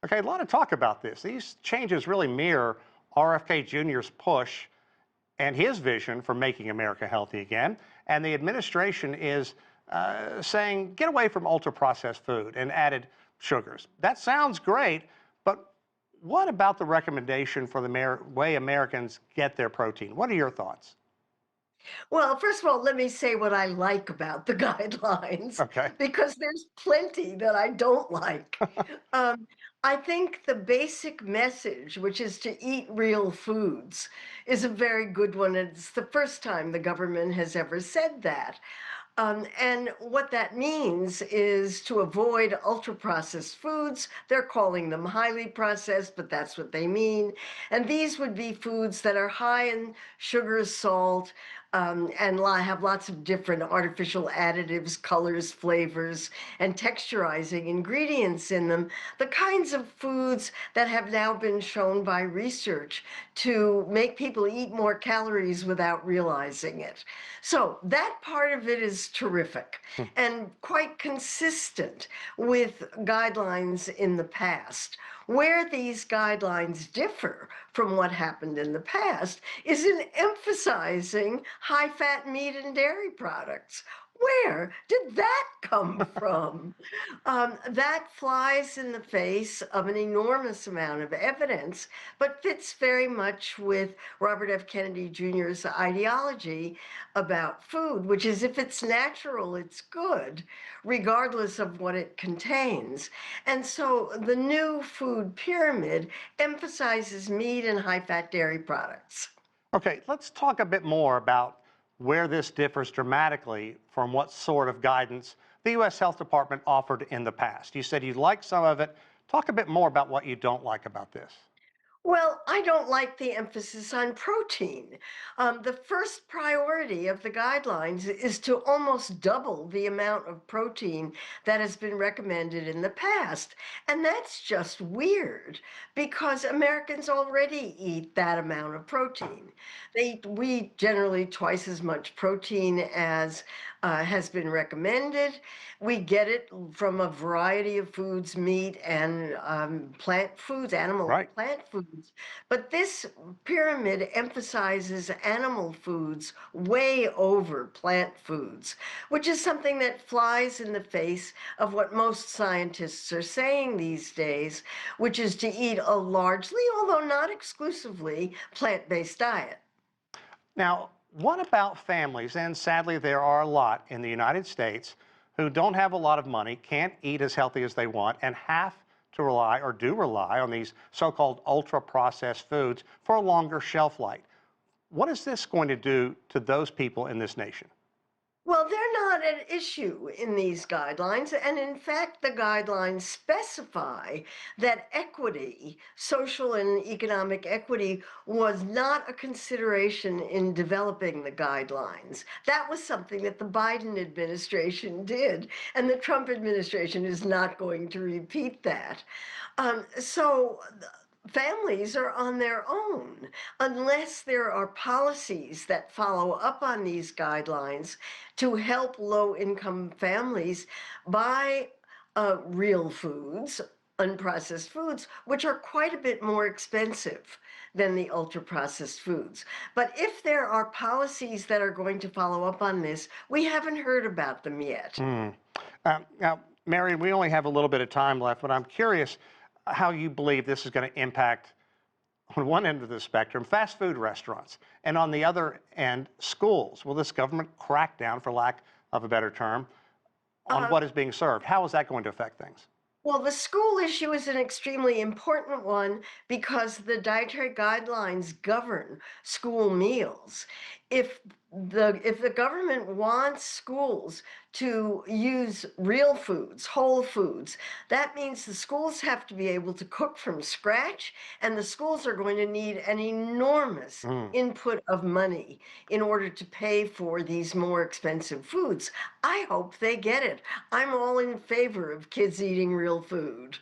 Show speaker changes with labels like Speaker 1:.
Speaker 1: Okay, a lot of talk about this. These changes really mirror RFK Jr.'s push and his vision for making America healthy again. And the administration is saying, get away from ultra processed food and added sugars. That sounds great, but what about the recommendation for the way Americans get their protein? What are your thoughts?
Speaker 2: Well, first of all, let me say what I like about the guidelines,
Speaker 1: Okay.
Speaker 2: because there's plenty that I don't like. Um, I think the basic message, which is to eat real foods, is a very good one. It's the first time the government has ever said that. And what that means is to avoid ultra processed foods. They're calling them highly processed, but that's what they mean. And these would be foods that are high in sugar, salt, and have lots of different artificial additives, colors, flavors, and texturizing ingredients in them. The kinds of foods that have now been shown by research to make people eat more calories without realizing it. So that part of it is terrific and quite consistent with guidelines in the past. Where these guidelines differ from what happened in the past is in emphasizing high fat meat and dairy products. Where did that come from? That flies in the face of an enormous amount of evidence, but fits very much with Robert F. Kennedy Jr.'s ideology about food, which is if it's natural, it's good, regardless of what it contains. And so the new food pyramid emphasizes meat and high fat dairy products.
Speaker 1: Okay, let's talk a bit more about where this differs dramatically from what sort of guidance the U.S. Health Department offered in the past. You said you like some of it. Talk a bit more about what you don't like about this.
Speaker 2: Well, I don't like the emphasis on protein. The first priority of the guidelines is to almost double the amount of protein that has been recommended in the past. And that's just weird because Americans already eat that amount of protein. We eat generally twice as much protein as has been recommended. We get it from a variety of foods, meat and plant foods, animal
Speaker 1: Right.
Speaker 2: and plant foods. But this pyramid emphasizes animal foods way over plant foods, which is something that flies in the face of what most scientists are saying these days, which is to eat a largely, although not exclusively, plant-based diet.
Speaker 1: Now, what about families? And sadly, there are a lot in the United States who don't have a lot of money, can't eat as healthy as they want, and have to rely or do rely on these so called ultra processed foods for a longer shelf life. What is this going to do to those people in this nation?
Speaker 2: Well, they're not an issue in these guidelines. And in fact, the guidelines specify that equity, social and economic equity, was not a consideration in developing the guidelines. That was something that the Biden administration did. And the Trump administration is not going to repeat that. So families are on their own unless there are policies that follow up on these guidelines to help low income families buy real foods, unprocessed foods, which are quite a bit more expensive than the ultra processed foods. But if there are policies that are going to follow up on this, we haven't heard about them yet.
Speaker 1: Hmm. Now, Marion, we only have a little bit of time left, but I'm curious how you believe this is going to impact, on one end of the spectrum, fast food restaurants, and on the other end, schools. Will this government crackdown, for lack of a better term, on
Speaker 2: Uh,
Speaker 1: what is being served? How is that going to affect things?
Speaker 2: Well, the school issue is an extremely important one because the dietary guidelines govern school meals. If if the government wants schools to use real foods, whole foods, that means the schools have to be able to cook from scratch, and the schools are going to need an enormous
Speaker 1: Mm.
Speaker 2: input of money in order to pay for these more expensive foods. I hope they get it. I'm all in favor of kids eating real food.